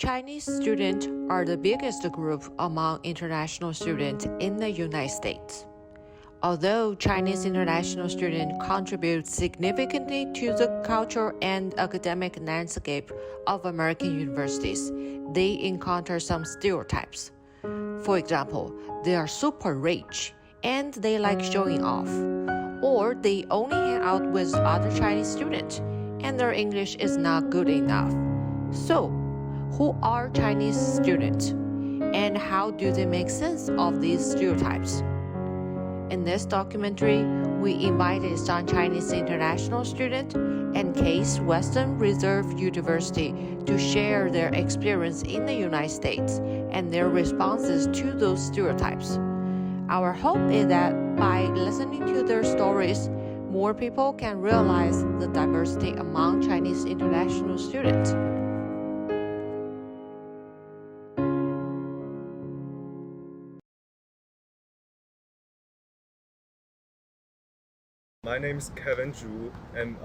Chinese students are the biggest group among international students in the United States. Although Chinese international students contribute significantly to the cultural and academic landscape of American universities, they encounter some stereotypes. For example, they are super rich and they like showing off, or they only hang out with other Chinese students and their English is not good enough. So, who are Chinese students and how do they make sense of these stereotypes? In this documentary, we invited some Chinese international students and Case Western Reserve University to share their experience in the United States and their responses to those stereotypes. Our hope is that by listening to their stories, more people can realize the diversity among Chinese international students. My name is Kevin Zhu, and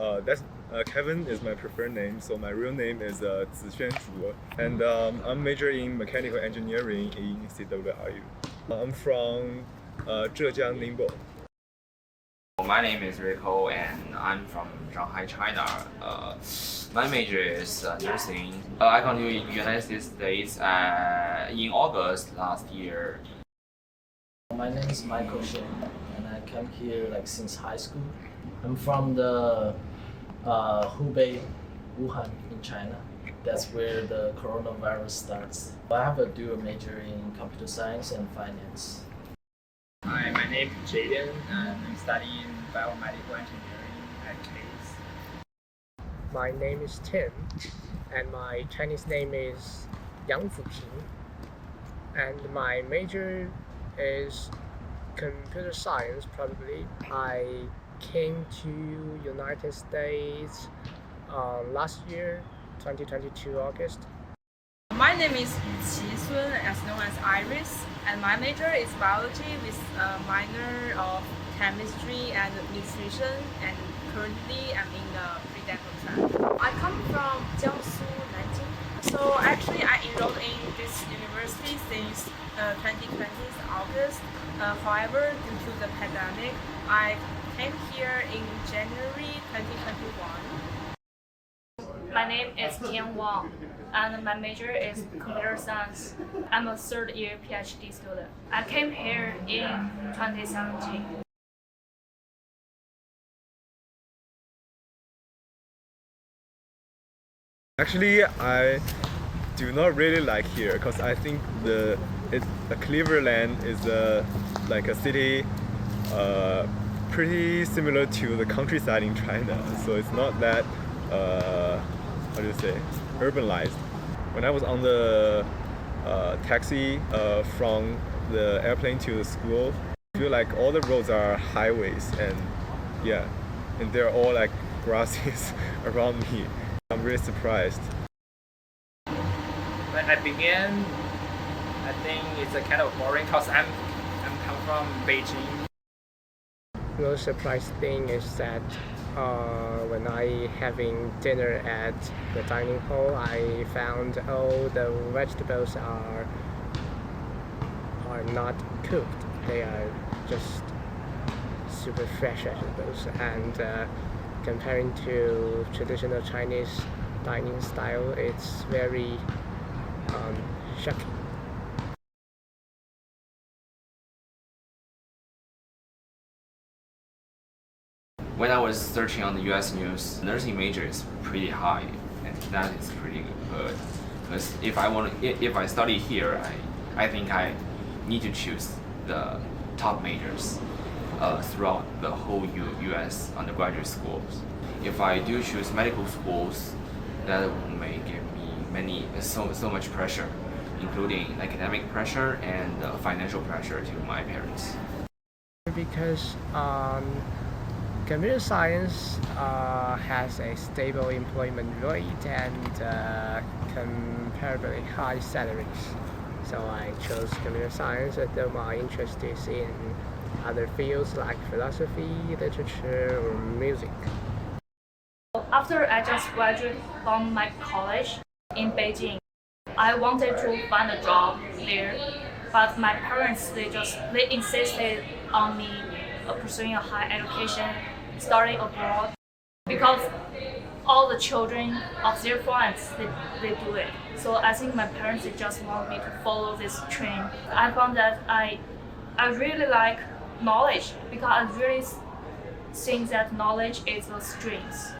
Kevin is my preferred name. So my real name is Zixuan Zhu, and I'm majoring in mechanical engineering in CWRU. I'm from Zhejiang Ningbo. My name is Rico, and I'm from Shanghai, China. My major is nursing. I came to the United States in August last year. My name is Michael Shen, and I came here since high school. I'm from the Hubei, Wuhan in China. That's where the coronavirus starts. I have a dual major in computer science and finance. Hi, my name is Jaden, and I'm studying biomedical engineering at Case. My name is Tim, and my Chinese name is Yang Fuping, and my major is computer science. Probably I came to United States last year, 2022 August. My name is Qi Sun, as known as Iris, and my major is biology with a minor of chemistry and nutrition, and currently I'm in the pre-dental track. I come from Jiangsu, Nanjing. So actually I enrolled in this university since 2020 August. However, due to the pandemic, I came here in January 2021. My name is Tian Wang, and my major is computer science. I'm a third-year PhD student. I came here in 2017. Actually, I do not really like here because I think the Cleveland is like a city pretty similar to the countryside in China, so it's not that urbanized. When I was on the taxi from the airplane to the school, I feel like all the roads are highways, and they're all like grasses around me. I'm really surprised. When I began, I think it's a kind of boring because I'm come from Beijing. The most surprising thing is that when I having dinner at the dining hall, I found all the vegetables are not cooked. They are just super fresh vegetables, and comparing to traditional Chinese dining style, it's very shocking. When I was searching on the US news, nursing major is pretty high, and that is pretty good. Because if I study here, I think I need to choose the top majors throughout the whole US undergraduate schools. If I do choose medical schools, that may give me so much pressure, including academic pressure and financial pressure to my parents. Because computer science has a stable employment rate and comparably high salaries. So I chose computer science, although my interest is in other fields like philosophy, literature, or music. After I just graduated from my college in Beijing, I wanted to find a job there, but my parents they insisted on me pursuing a high education, studying abroad, because all the children of their friends they do it. So I think my parents they just want me to follow this trend. I found that I really like knowledge because I really think that knowledge is a strength.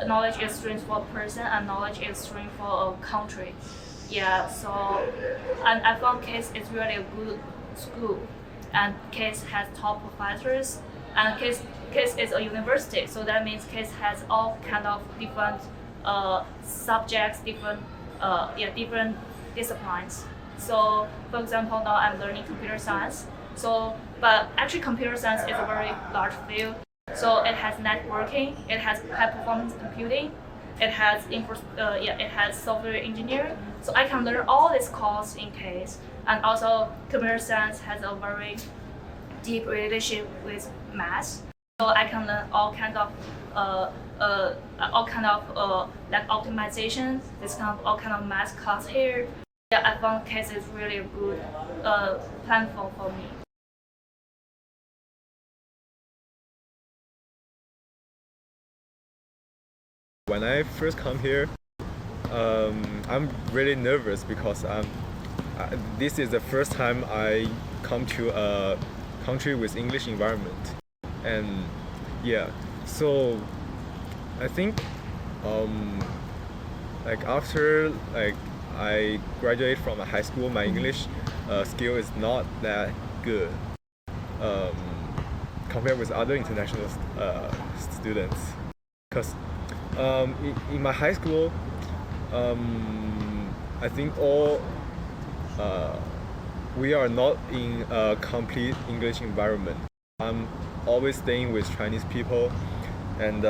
Knowledge is strength for a person, and knowledge is strength for a country. Yeah, so and I found KISS is really a good school, and KISS has top professors, and KISS is a university, so that means KISS has all kind of different subjects, different disciplines. So, for example, now I'm learning computer science. So, but actually, computer science is a very large field. So it has networking, it has high performance computing, it has it has software engineering. So I can learn all these courses in KISS, and also computer science has a very deep relationship with math. So I can learn all kind of like optimization, all kind of math class here. Yeah, I found KISS is really a good platform for me. When I first come here, I'm really nervous because this is the first time I come to a country with English environment, and yeah, so I think like after like I graduate from a high school, my English skill is not that good compared with other international students, because in my high school, I think we are not in a complete English environment. I'm always staying with Chinese people, and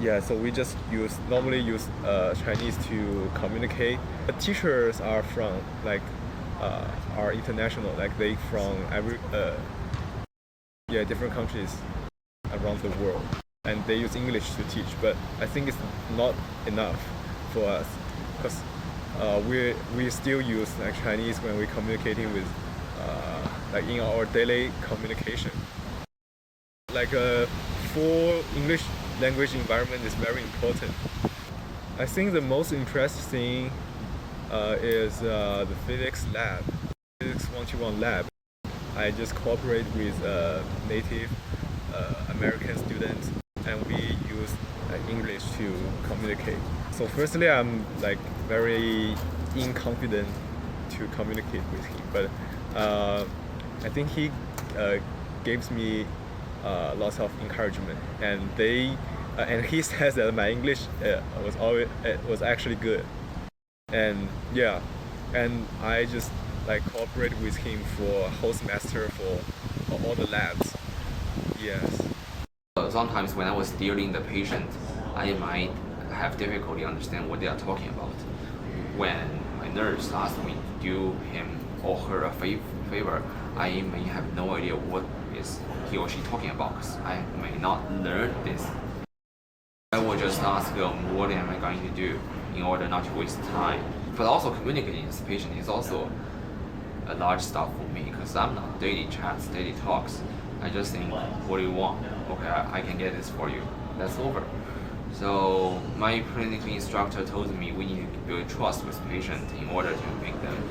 yeah, so we just normally use Chinese to communicate. The teachers are from are international, like they from different countries around the world, and they use English to teach. But I think it's not enough for us, because we still use like Chinese when we're communicating with like in our daily communication. Like a full English language environment is very important. I think the most impressive thing is the physics lab, physics 121 lab. I just cooperate with native American students, and we use English to communicate. So firstly, I'm like very inconfident to communicate with him, but I think he gives me lots of encouragement, and he says that my English was actually good, and yeah, and I just like cooperate with him for a whole semester for all the labs. Yes. Sometimes when I was dealing the patient, I might have difficulty understand what they are talking about. When my nurse asked me to do him or her a favor, I may have no idea what is he or she talking about, because I may not learn this. I will just ask what am I going to do in order not to waste time. But also communicating with the patient is also a large stuff for me, because I'm not daily chats, daily talks. I just think, what do you want? Okay, I can get this for you. That's over. So my clinical instructor told me we need to build trust with patients in order to make them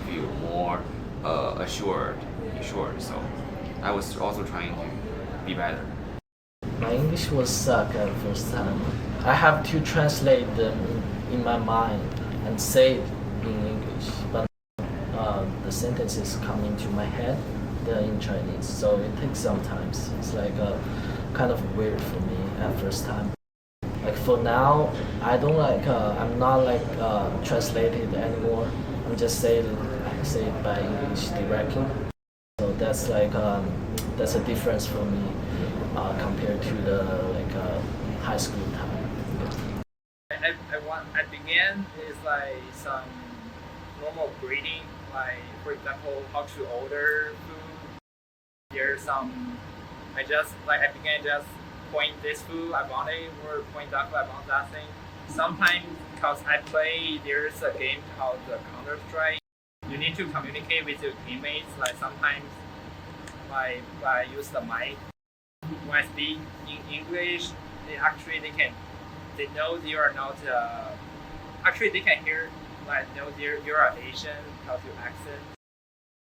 feel more assured. So I was also trying to be better. My English was suck at the first time. I have to translate them in my mind and say it in English, but the sentences come into my head, they're in Chinese, so it takes some time. It's like kind of weird for me at first time. Like for now, I don't like I'm not like translated anymore. I'm just say it by English directly. So that's like that's a difference for me compared to the like high school time. I began is like some normal greeting, like for example, how to order food. Here's some. I began just point this food I want it, or point that food I want that thing. sometimes because I play, there's a game called the Counter Strike. You need to communicate with your teammates. Like sometimes, like I use the mic when I speak in English, they know you are not. Actually, they can hear like know you're an Asian because your accent.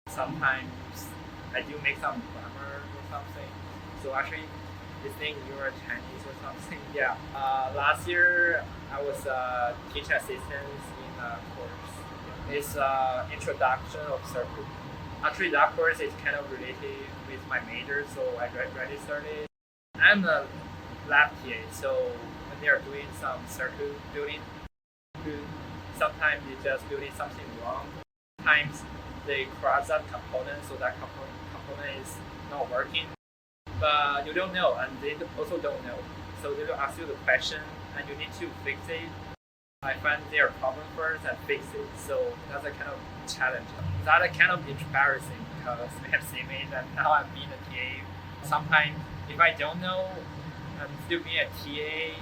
Sometimes I do make some grammar or something. So actually, they think you're Chinese or something. Yeah. Last year I was a teacher assistant in a course. It's introduction of circuit. Actually, that course is kind of related with my major, so I registered it. I'm a lab TA, so when they are doing some circuit building, sometimes they just building something wrong. Sometimes they cross that component, so that component is not working. But you don't know, and they also don't know. So they will ask you the question, and you need to fix it. I find their problem first and fix it. So that's a kind of challenge. That's a kind of embarrassing because we have seen it, and now I'm being a TA. Sometimes if I don't know, I'm still being a TA,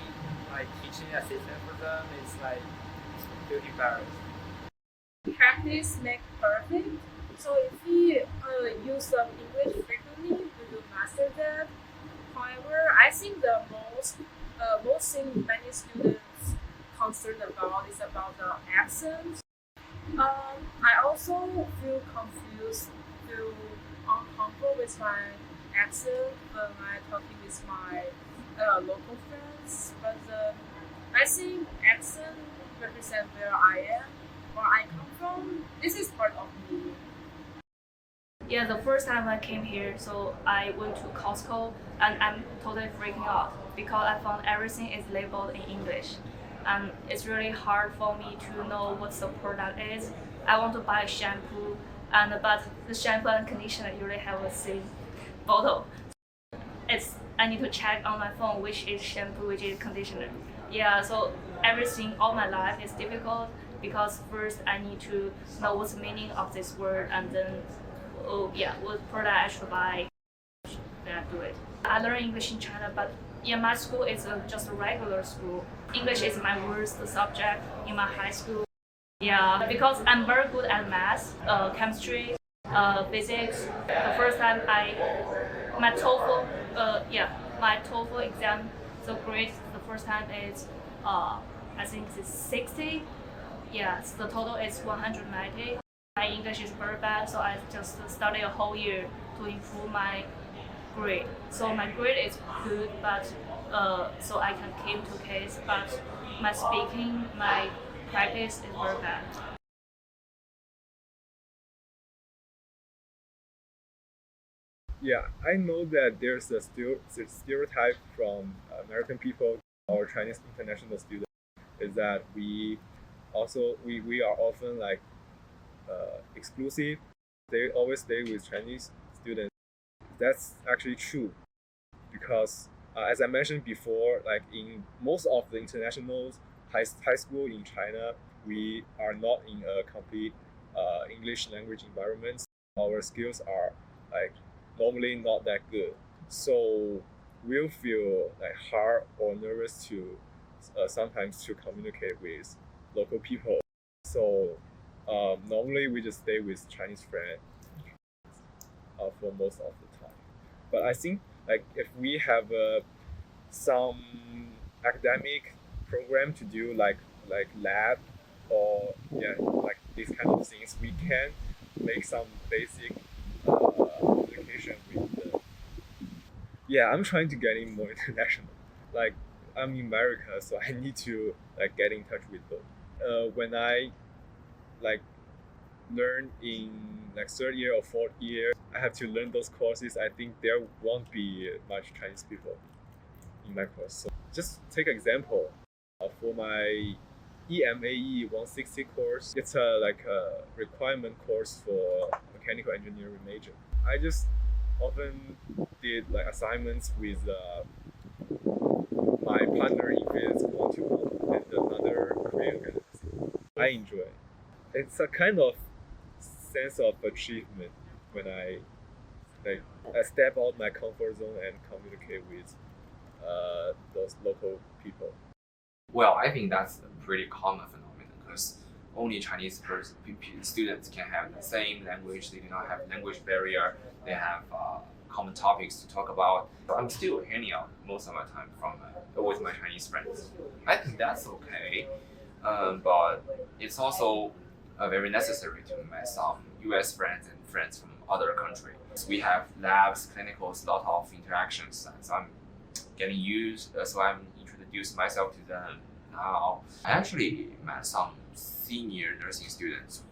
like teaching assistant for them. It's like feel embarrassed. Practice makes perfect. So if we use English frequently, we will master that. However, I think the most thing many students concerned about is about the accent. I also feel confused, feel uncomfortable with my accent when I'm talking with my local friends. But I think accent represents where I am, where I come from. This is part of me. Yeah, the first time I came here, so I went to Costco and I'm totally freaking out because I found everything is labeled in English. And it's really hard for me to know what the product is. I want to buy a shampoo, but the shampoo and conditioner usually have the same bottle. I need to check on my phone which is shampoo, which is conditioner. Yeah, so everything all my life is difficult because first I need to know what's the meaning of this word and then what product I should buy. Then I do it. I learned English in China, but my school is just a regular school. English is my worst subject in my high school. Yeah, because I'm very good at math, chemistry, physics. The first time my TOEFL exam, the grade the first time is I think it's 60. Yes, the total is 190. My English is very bad, so I just studied a whole year to improve my grade. So my grade is good, but so I can keep 2Ks, but my speaking, my practice is very bad. Yeah, I know that there's a stereotype from American people or Chinese international students is that we are often like exclusive. They always stay with Chinese students. That's actually true because as I mentioned before, like in most of the international high school in China, we are not in a complete English language environment. Our skills are like normally not that good, so we'll feel like hard or nervous to sometimes to communicate with local people. So normally we just stay with Chinese friends for most of the time. But I think like if we have some academic program to do like lab or like these kind of things, we can make some basic communication with the. Yeah, I'm trying to get in more international. Like I'm in America, so I need to like get in touch with them. When I like learn in like third year or fourth year, I have to learn those courses. I think there won't be much Chinese people in my course. So just take an example for my EMAE 160 course. It's like a requirement course for mechanical engineering major. I just often did like assignments with my partner in physics 121 and another Korean guy. I enjoy it. It's a kind of sense of achievement when I step out my comfort zone and communicate with those local people. Well, I think that's a pretty common phenomenon because only Chinese students can have the same language. They do not have language barrier. They have common topics to talk about. I'm still hanging out most of my time with my Chinese friends. I think that's okay, but it's also very necessary to make some U.S. friends and friends from other countries. We have labs, clinicals, a lot of interactions, and so I'm getting used. So I'm introduced myself to them now. I actually met some senior nursing students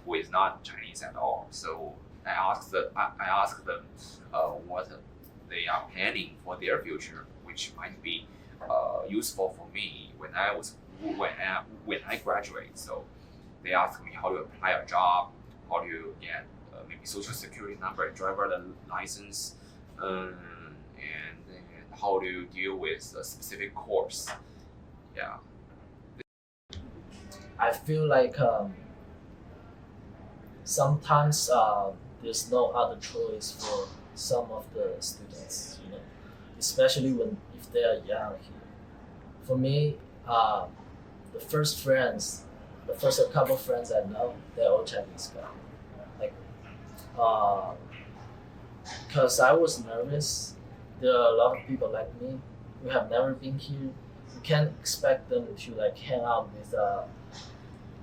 who is not Chinese at all. So I asked them what they are planning for their future, which might be useful for me when I graduate. So they asked me how to apply a job, how to get maybe social security number, driver license, and then how to deal with a specific course. Yeah. I feel like sometimes there's no other choice for some of the students, especially if they are young here. For me, the first couple friends I know, they're all Chinese guys. Because I was nervous. There are a lot of people like me who have never been here. You can't expect them to hang out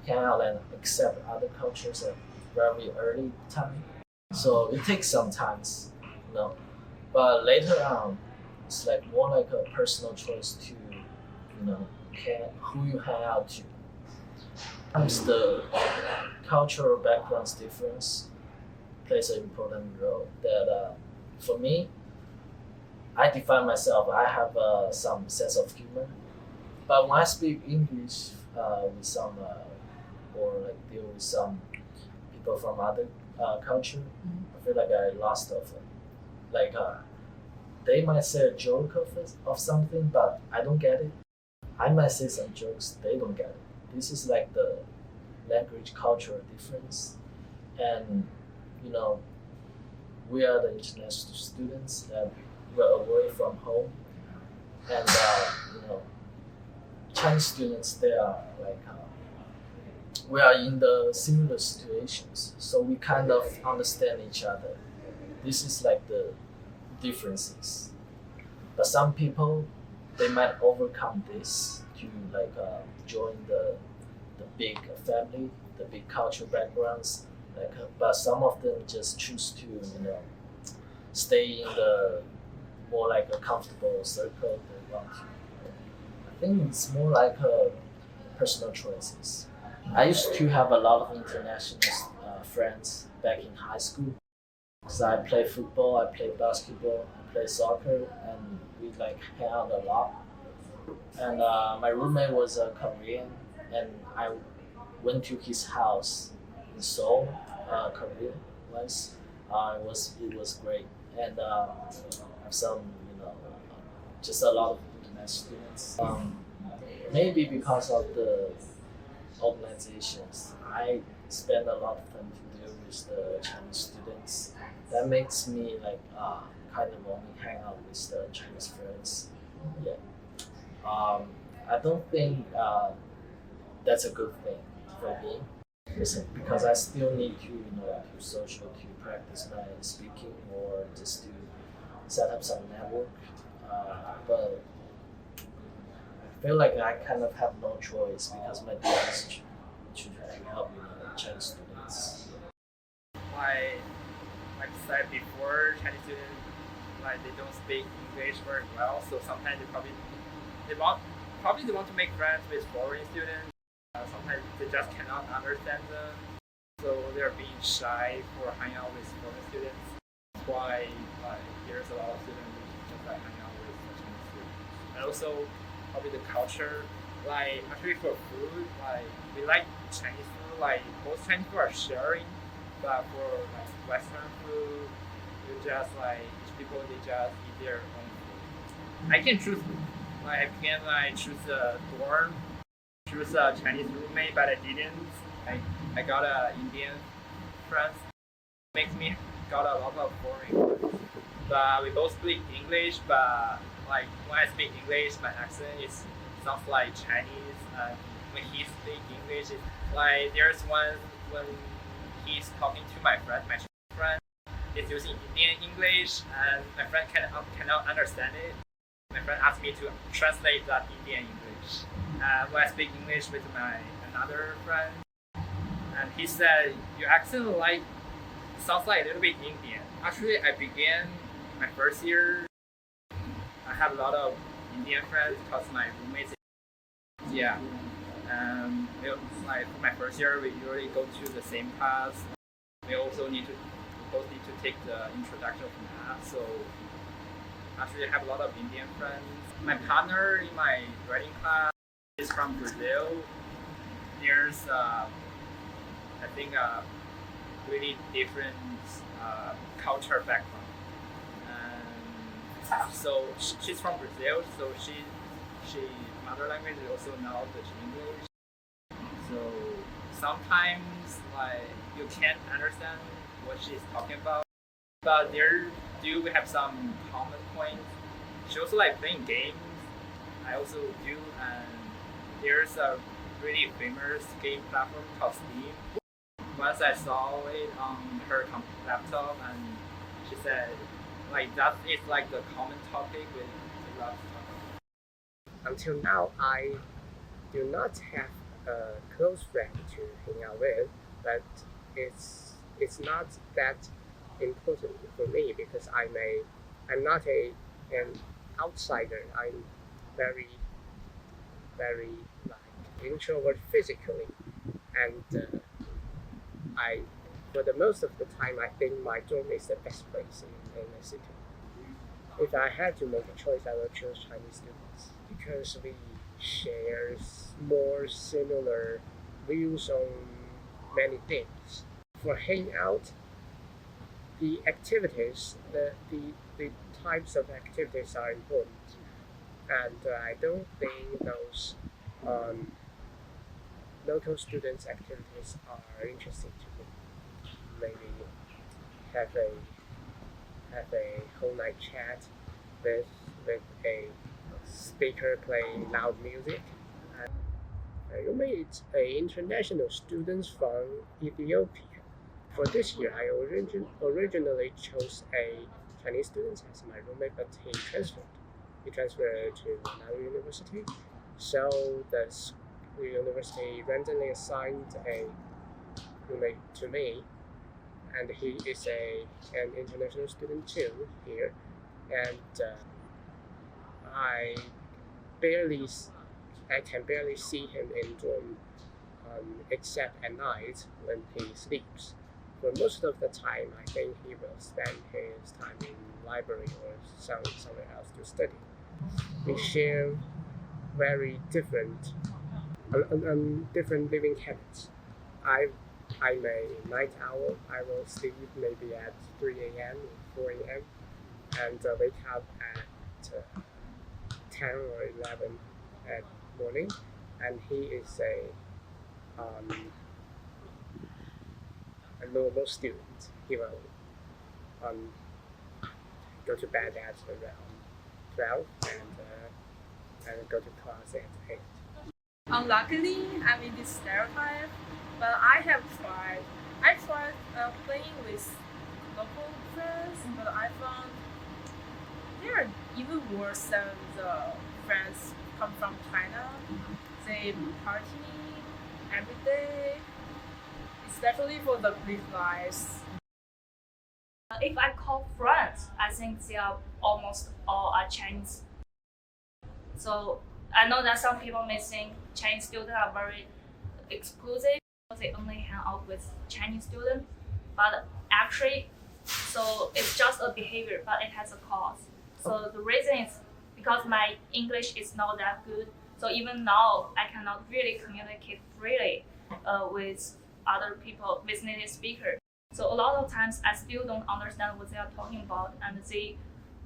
and accept other cultures at very early time. So it takes some time, But later on, it's more like a personal choice to, who you hang out to. Sometimes the cultural background's difference plays an important role. That for me, I define myself. I have some sense of humor, but when I speak English with some or deal with some people from other culture, I feel like I lost of it. They might say a joke of something, but I don't get it. I might say some jokes, they don't get it. This is the language cultural difference, and we are the international students and we're away from home, and Chinese students, they are we are in the similar situations, so we kind of understand each other. This is the differences, but some people, they might overcome this to join the big family, the big cultural backgrounds. But some of them just choose to stay in the more a comfortable circle they want to. I think it's more personal choices. I used to have a lot of international friends back in high school. So I play football, I play basketball, I play soccer, and we hang out a lot. And my roommate was a Korean, and I went to his house in Seoul, Korea once. It was great, and I have some just a lot of international students. Maybe because of the organizations, I spend a lot of time to deal with the Chinese students. That makes me kind of only hang out with the Chinese friends. Yeah. I don't think that's a good thing for me. Because I still need to, to social, to practice my speaking or just to set up some network. But I feel like I kind of have no choice because my job is to help Chinese students. Like I said before, Chinese students they don't speak English very well, so sometimes they want to make friends with foreign students. Sometimes they just cannot understand them, so they're being shy for hanging out with foreign students. That's why there's a lot of students who just hang out with Chinese students. And also probably the culture, actually for food, we like Chinese food. Most Chinese food are sharing, but for Western food, you just each people they just eat their own food. I can choose. I can choose a dorm. Choose a Chinese roommate, but I didn't. I got an Indian friend. Makes me got a lot of foreign friends. But we both speak English, but when I speak English, my accent is sounds like Chinese. When he speaks English, it's like there's one when he's talking to my friend, is using Indian English, and my friend cannot understand it. My friend asked me to translate that Indian English. When I speak English with my another friend, and he said, "Your accent sounds like a little bit Indian." Actually, I began my first year. I have a lot of Indian friends because my roommates. Yeah. It's like for my first year, we usually go to the same class. We also both need to take the introduction from that. So actually, I have a lot of Indian friends. My partner in my writing class is from Brazil. There's, I think, a really different culture background. And so she's from Brazil, so she mother language is also knowledge English. So sometimes you can't understand what she's talking about, but there do we have some common points. She also playing games. I also do, and there's a really famous game platform called Steam. Once I saw it on her laptop, and she said that is the common topic with a lot of stuff. Until now, I do not have a close friend to hang out with, but it's not that important for me because I'm not an outsider. I'm very introvert physically, and for the most of the time I think my dorm is the best place in the city. If I had to make a choice, I would choose Chinese students because we share more similar views on many things. For hanging out, the activities, the types of activities are important, and I don't think those local students' activities are interesting to me. Maybe have a whole night chat with a speaker playing loud music. I roommate international students from Ethiopia. For this year, I originally chose a Chinese student as my roommate, but he transferred. He transferred to another university, so the university randomly assigned a roommate to me, and he is an international student too here, and I can barely see him in dorm, except at night when he sleeps. For most of the time, I think he will spend his time in library or somewhere else to study. We share very different living habits. I'm a night owl. I will sleep maybe at 3 a.m. or 4 a.m. and wake up at 10 or 11 at morning. And he is a normal student. He will go to bed at around 12 and go to class at 8. Unluckily, I'm in this stereotype, but I tried playing with local friends, but I found they are even worse than the friends come from China. They party every day, especially for the big lives. If I call friends, I think they are almost all are Chinese. So I know that some people may think Chinese students are very exclusive. They only hang out with Chinese students, but actually, so it's just a behavior, but it has a cause. So the reason is because my English is not that good. So even now, I cannot really communicate freely with other people, with native speakers. So a lot of times, I still don't understand what they are talking about, and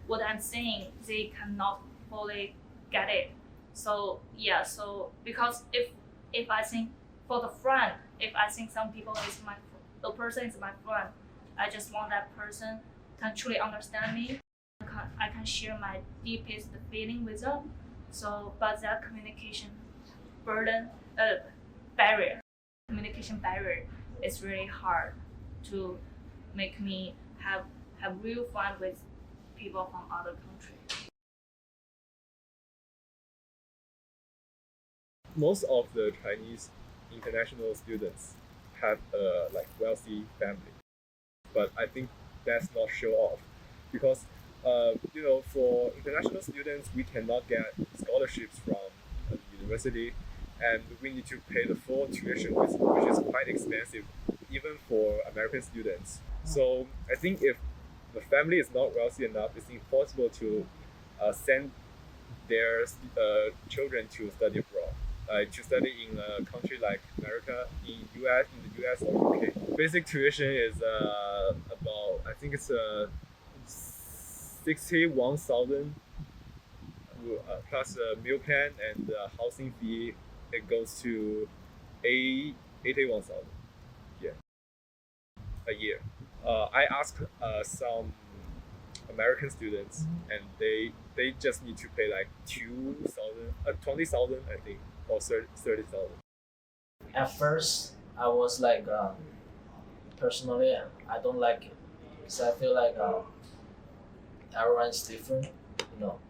what I'm saying, they cannot fully get it. So yeah, so because if I think for the friend, if I think the person is my friend, I just want that person can truly understand me. I can share my deepest feeling with them. So, but that communication communication barrier is really hard to make me have real fun with people from other countries. Most of the Chinese international students have a wealthy family, but I think that's not show off because for international students we cannot get scholarships from the university, and we need to pay the full tuition, which is quite expensive even for American students. So I think if the family is not wealthy enough, it's impossible to send their children to study abroad. To study in a country like America, in the US or UK. Basic tuition is about, I think it's 61,000 plus a meal plan and housing fee. It goes to 81,000. Yeah, a year. I asked some American students, and they just need to pay like 20,000, I think, or 30,000. At first, I was like, personally, I don't like it because I feel like everyone's different. You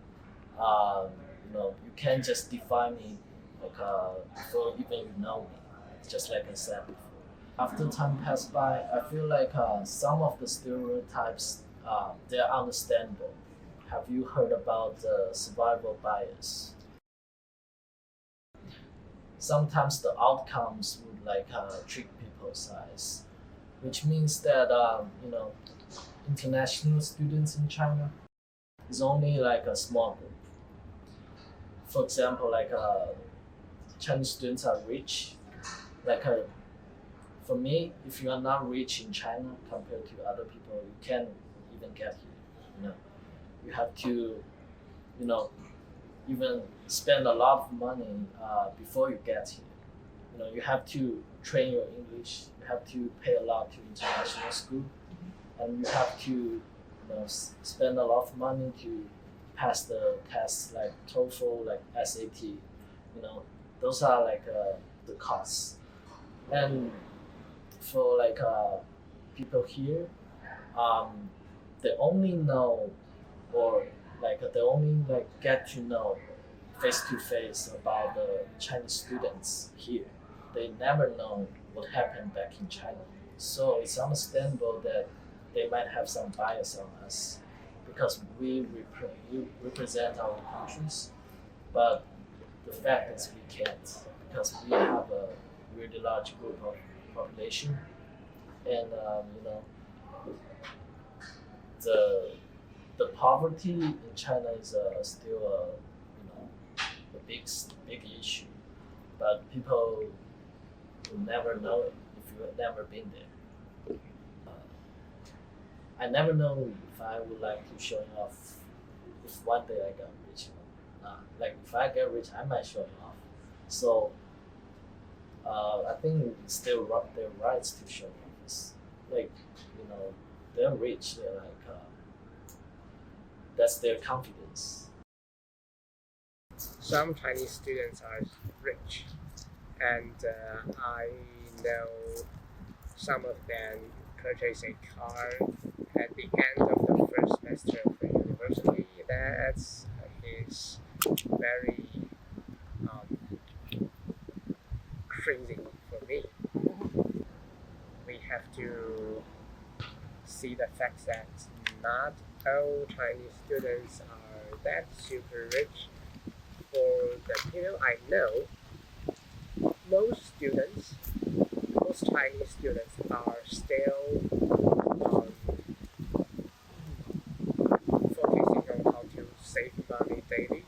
can't just define me before even you know me. Just like I said before. After time passed by, I feel like some of the stereotypes they're understandable. Have you heard about the survival bias? Sometimes the outcomes would trick people's eyes, which means that international students in China is only like a small group. For example, Chinese students are rich. For me, if you are not rich in China compared to other people, you can't even get here. You have to, even spend a lot of money before you get here. You have to train your English. You have to pay a lot to international school, and you have to, spend a lot of money to pass the tests like TOEFL, like SAT. Those are the costs. And for people here, they only know, or they only get to know face to face about the Chinese students here. They never know what happened back in China. So it's understandable that they might have some bias on us because we represent our countries, but the fact is we can't because we have a really large group of population, and the poverty in China is still a big issue, but people will never know it if you have never been there. I never know if I would like to show off if one day I got rich or not. If I get rich, I might show it off. So I think it's still their rights to show off. It's they're rich. They're that's their confidence. Some Chinese students are rich, and I know some of them purchase a car at the end of the first semester of the university. That is very crazy for me. We have to see the fact that not all Chinese students are that super rich. For the people I know, most Chinese students are still focusing on how to save money daily,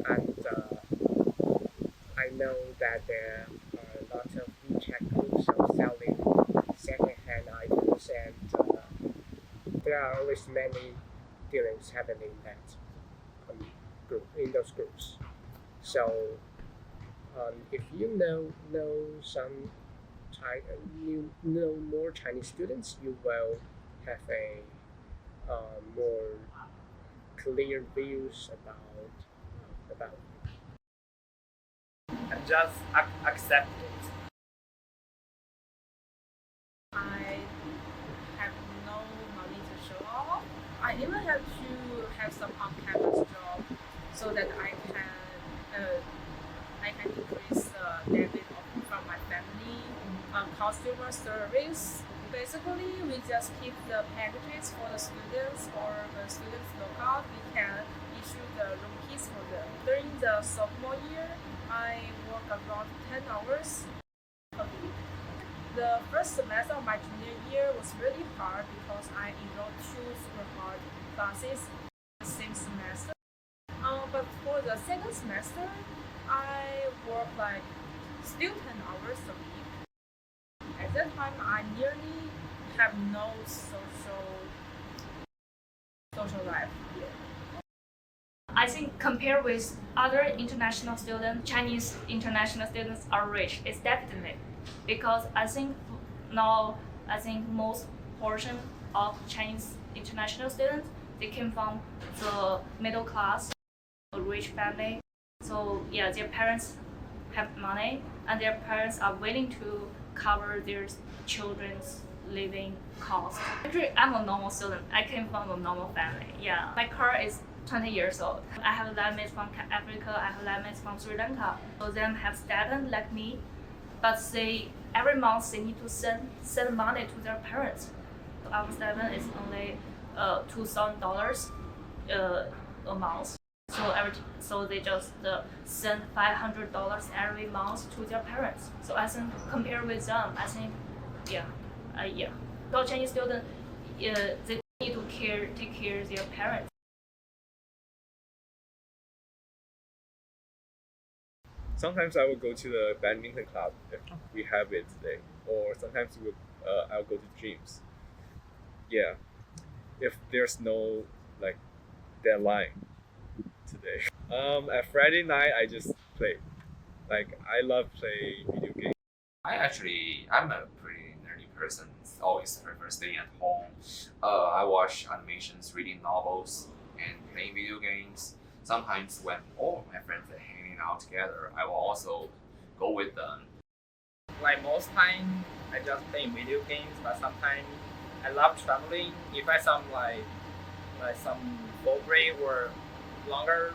and I know that there are a lot of WeChat groups of selling second-hand items, and there are always many dealings happening in those groups. So if you know more Chinese students, you will have a more clear views about just accept it. I have no money to show off. I even have to have some on-campus job so that I can increase debit from my family. Customer service. Basically, we just keep the packages for the students, or when students log out, we can issue the room keys for them. During the sophomore year, I work around 10 hours a week. The first semester of my junior year was really hard because I enrolled 2 super hard classes the same semester. But for the second semester, I work like still 10 hours a week. At that time, I nearly have no social life here. I think compared with other international students, Chinese international students are rich. It's definitely because I think most portion of Chinese international students, they came from the middle class, a rich family. So yeah, their parents have money and their parents are willing to cover their children's living costs. Actually, I'm a normal student. I came from a normal family. Yeah, my car is 20 years old. I have landmates from Africa. I have landmates from Sri Lanka. So them have students like me, but every month they need to send money to their parents. So our student is only $2,000 a month. So they just send $500 every month to their parents. So I think compared with them, I think yeah. So Chinese students, they need to take care of their parents. Sometimes I will go to the badminton club if we have it today, or sometimes I'll go to gyms. Yeah, if there's no like deadline today. At Friday night I just play. Like I love play video games. I'm a pretty nerdy person. Always prefer staying at home. I watch animations, reading novels, and playing video games. Sometimes when all of my friends are hanging out together, I will also go with them. Like most time, I just play video games, but sometimes I love traveling. If I some like some full break or longer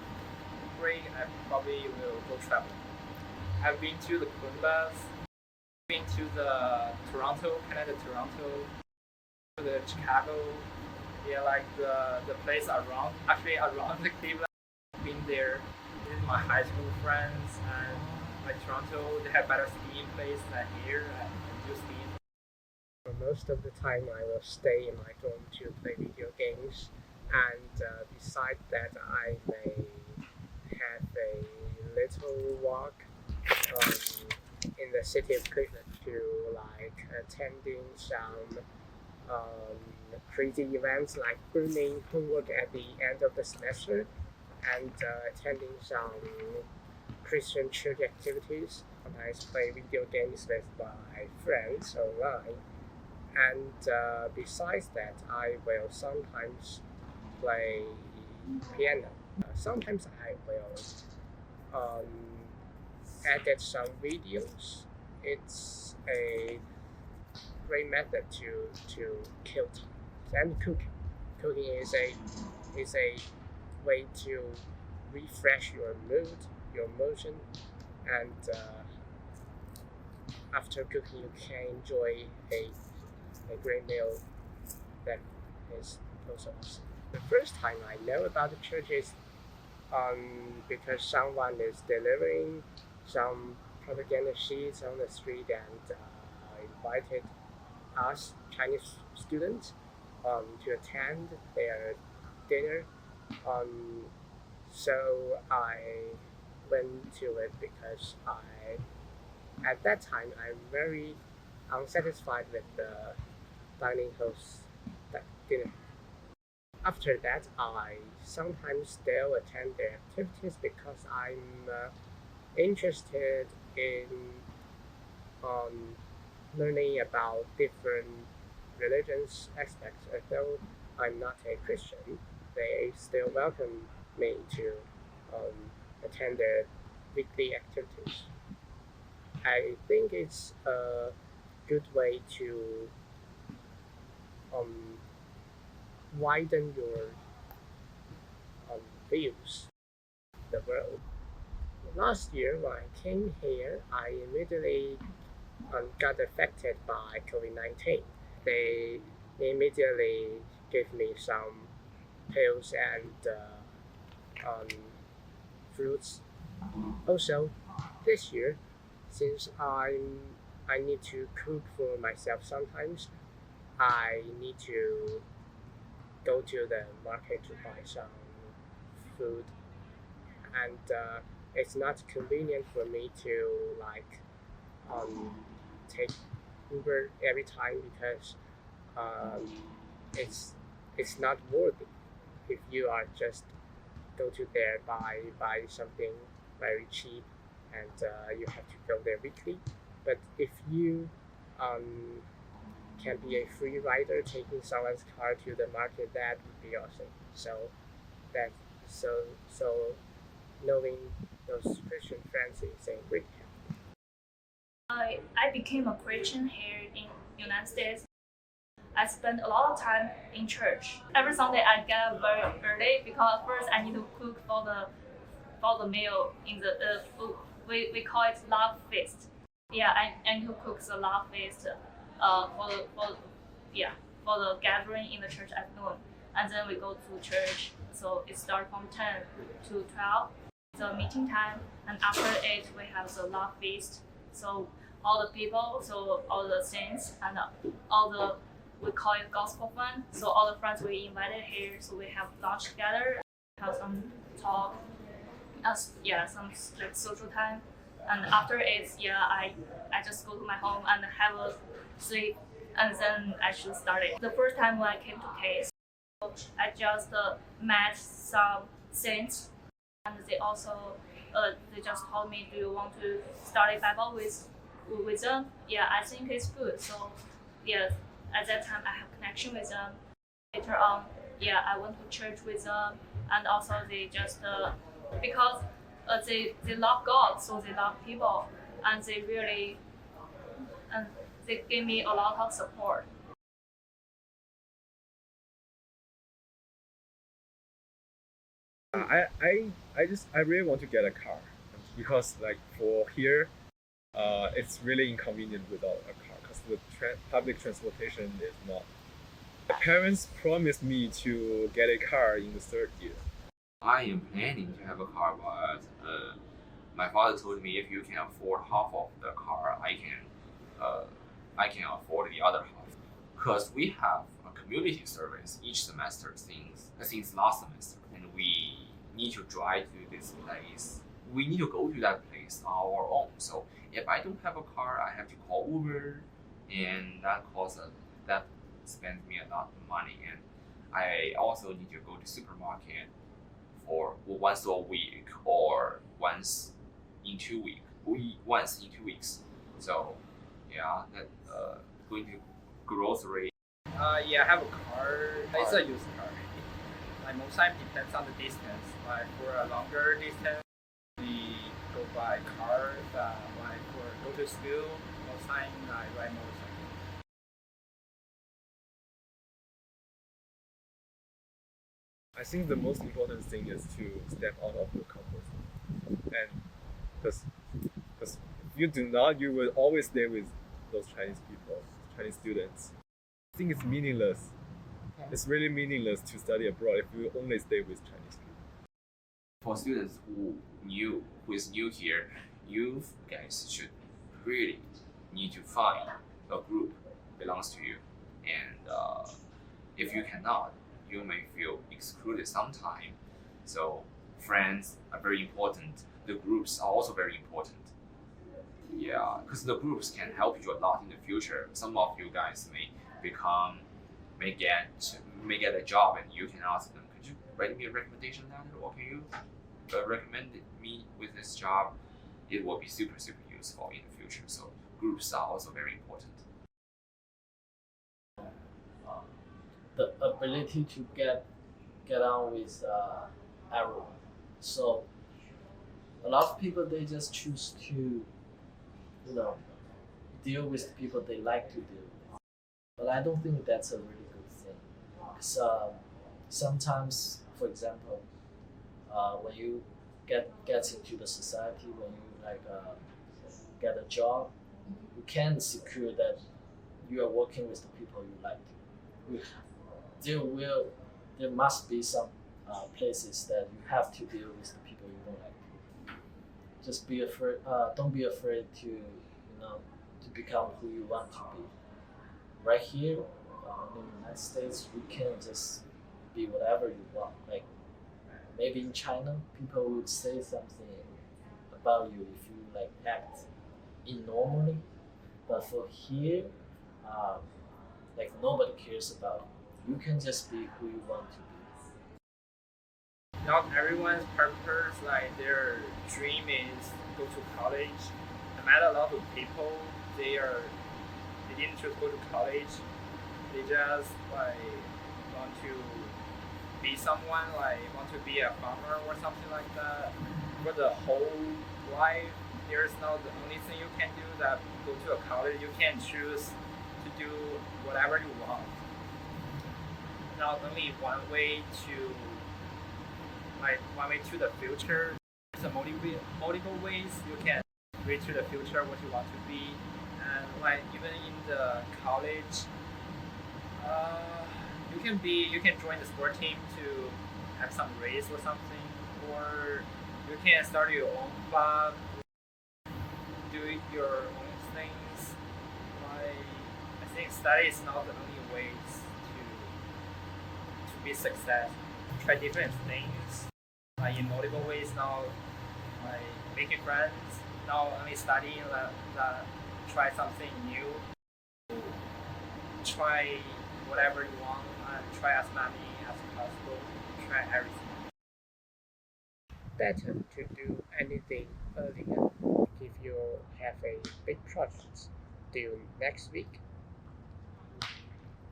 break, I probably will go traveling. I've been to the Columbus, been to the Toronto, Canada, Toronto, to the Chicago. Yeah, like the place around the Cleveland. Been there with my high school friends, and like Toronto, they have better skiing place than here. I do skiing. Most of the time I will stay in my dorm to play video games, and besides that I may have a little walk in the city of Cleveland to like attending some crazy events like burning homework at the end of the semester, and attending some Christian church activities. Sometimes play video games with my friends online, and besides that, I will sometimes play piano. Sometimes I will edit some videos. It's a great method to kill time. And cooking is a way to refresh your mood, your emotion, and after cooking you can enjoy a great meal that is also awesome. The first time I know about the church is because someone is delivering some propaganda sheets on the street, and invited us Chinese students to attend their dinner. So I went to it because at that time I'm very unsatisfied with the dining host dinner. After that, I sometimes still attend their activities because I'm interested in learning about different religions aspects. Although I'm not a Christian, they still welcome me to attend their weekly activities. I think it's a good way to widen your views the world. Last year when I came here, I immediately got affected by COVID-19. They immediately gave me some pills and fruits. Also, this year, since I need to cook for myself sometimes, I need to go to the market to buy some food, and it's not convenient for me to take Uber every time because um, it's not worth it if you are just go to there buy something very cheap and you have to go there weekly. But if you um, can be a free rider taking someone's car to the market, that would be awesome. That so knowing those Christian friends is a great help. I became a Christian here in United States. I spend a lot of time in church. Every Sunday I get up very early because first I need to cook for the meal in the food. We call it love feast. Yeah, I need to cook the love feast for the gathering in the church at noon, and then we go to church. So it starts from 10 to 12, the meeting time, and after 8 we have the love feast. So all the people, so all the saints and all the, we call it gospel fun. So all the friends we invited here, so we have lunch together, have some talk, some like social time. And after 8, I just go to my home and have a sleep, and then I should start it. The first time when I came to Case, I just met some saints, and they also they just told me, do you want to study Bible with them? Yeah, I think it's good. So yeah, at that time I have connection with them. Later on, I went to church with them, and also they just because they love God, so they love people, and they really they give me a lot of support. I really want to get a car because like for here, it's really inconvenient without a car because the public transportation is not. My parents promised me to get a car in the third year. I am planning to have a car, but my father told me if you can afford half of the car, I can afford the other half. Because we have a community service each semester since last semester, and we need to drive to this place. We need to go to that place on our own. So if I don't have a car, I have to call Uber, and that spends me a lot of money. And I also need to go to supermarket for once a week or once in 2 weeks. Once in 2 weeks. So that going to grocery. I have a car. It's a used car. Like most time depends on the distance. Like for a longer distance, we go by car. Like for go to school, most time I ride motorcycle. I think the most important thing is to step out of your comfort zone, and because if you do not, you will always stay with those Chinese people, Chinese students. I think it's meaningless. It's really meaningless to study abroad if you only stay with Chinese people. For students who is new here, you guys should really need to find a group belongs to you, and if you cannot, you may feel excluded sometime. So friends are very important. The groups are also very important. Yeah, because the groups can help you a lot in the future. Some of you guys may get a job, and you can ask them, could you write me a recommendation letter, or can you recommend me with this job? It will be super useful in the future. So groups are also very important. The ability to get on with everyone. So a lot of people, they just choose to deal with the people they like to deal with. But I don't think that's a really good thing. Because sometimes, for example, when you get into the society, when you get a job, you can secure that you are working with the people you like. There must be some places that you have to deal with the people you don't like. Just be afraid. Don't be afraid to to become who you want to be. Right here in the United States, you can just be whatever you want. Like maybe in China, people would say something about you if you act abnormally, but for here, nobody cares about you. You can just be who you want to be. Not everyone's purpose, their dream is go to college. I met a lot of people. They didn't just go to college. They just want to be someone, want to be a farmer or something like that. For the whole life, there's not the only thing you can do that go to a college. You can choose to do whatever you want. Not only one way to the future. There's multiple ways you can reach to the future what you want to be. And even in the college, you can join the sport team to have some race or something, or you can start your own club, do your own things. I think study is not the only ways to be success. Try different things, in multiple ways now, making friends, not only studying, try something new, try whatever you want, and try as many as possible, try everything. Better to do anything earlier if you have a big project due next week.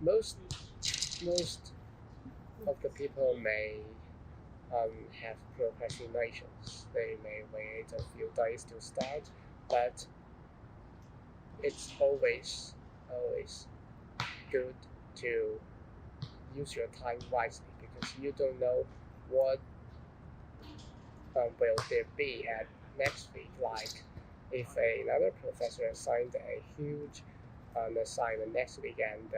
Most of the people may have procrastinations. They may wait a few days to start, but it's always good to use your time wisely, because you don't know what will there be at next week. Like if another professor assigned a huge assignment next week and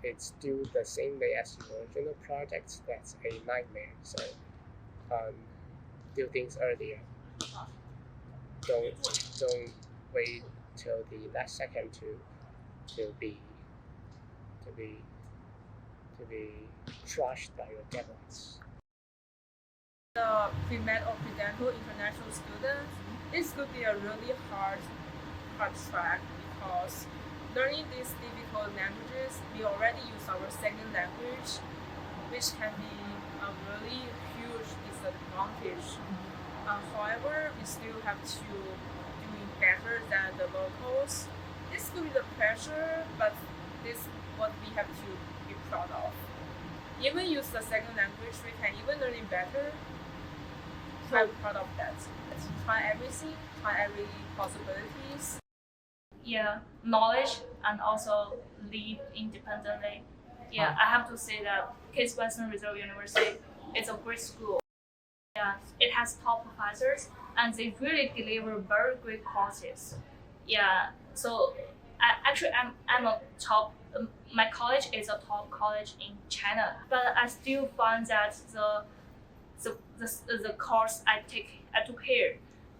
it's due the same day as your original project, that's a nightmare. So do things earlier. Don't wait till the last second to be crushed by your deadlines. The pre-med or pre-dental international students, this could be a really hard track because learning these difficult languages, we already use our second language, which can be a really huge disadvantage. However, we still have to do better than the locals. This could be the pressure, but this is what we have to be proud of. Even use the second language, we can even learn it better. I'm proud of that. Try everything, try every possibilities. Yeah, knowledge and also live independently. Yeah, I have to say that Case Western Reserve University is a great school. Yeah, it has top professors and they really deliver very great courses. Yeah, so I'm a top. My college is a top college in China, but I still find that the course I took here,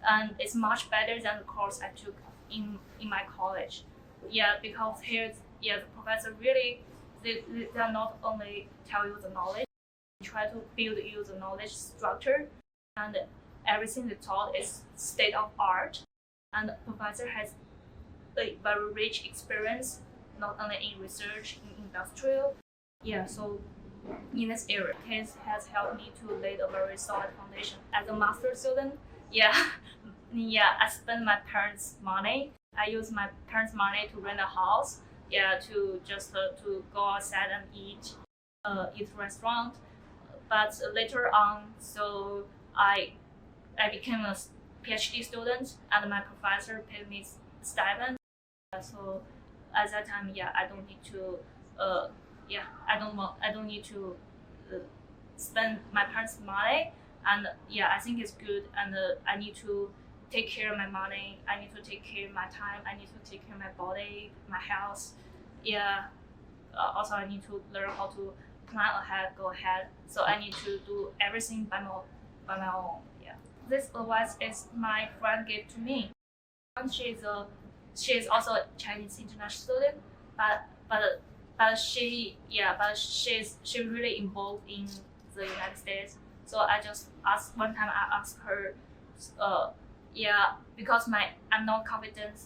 and it's much better than the course I took in my college. Yeah, because here, the professor really they are not only tell you the knowledge, they try to build you the knowledge structure, and everything they taught is state of art, and the professor has a very rich experience, not only in research, in industrial. Yeah, so in this area, Case has helped me to lay a very solid foundation. As a master student, I spend my parents' money. I use my parents' money to rent a house. To just to go outside and eat restaurant. But later on, so I became a PhD student, and my professor paid me stipend. So at that time, I don't need to, I don't need to spend my parents' money, and I think it's good. And I need to take care of my money. I need to take care of my time. I need to take care of my body, my health. Also, I need to learn how to plan ahead, go ahead. So I need to do everything by my own. This advice is my friend gave to me. And she is also a Chinese international student, but she's really involved in the United States. So I just asked one time. I asked her, because I'm not confident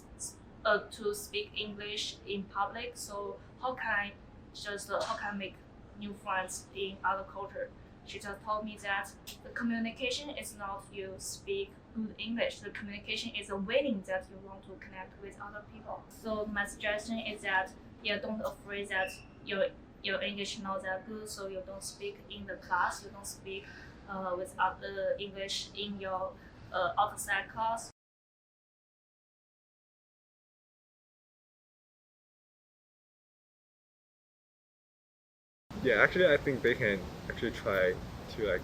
to speak English in public. So how can I make new friends in other culture? She just told me that the communication is not you speak good English. The communication is a willing that you want to connect with other people. So my suggestion is that don't afraid that your English not that good, so you don't speak in the class. You don't speak with other English in your outside class. Yeah, actually, I think they can actually try to like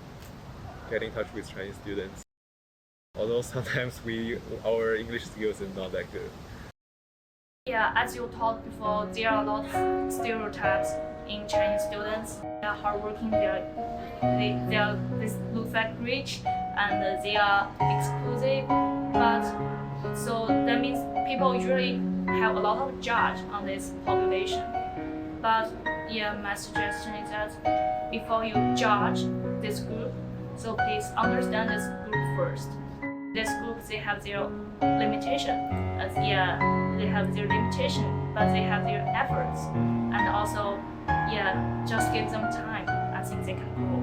get in touch with Chinese students. Although sometimes our English skills is not that good. Yeah, as you talked before, there are a lot of stereotypes in Chinese students. They are hardworking. They look like rich, and they are exclusive. But so that means people usually have a lot of judge on this population. But my suggestion is that before you judge this group, so please understand this group first. This group, they have their limitation. They have their limitation, but they have their efforts. And also, just give them time. I think they can grow.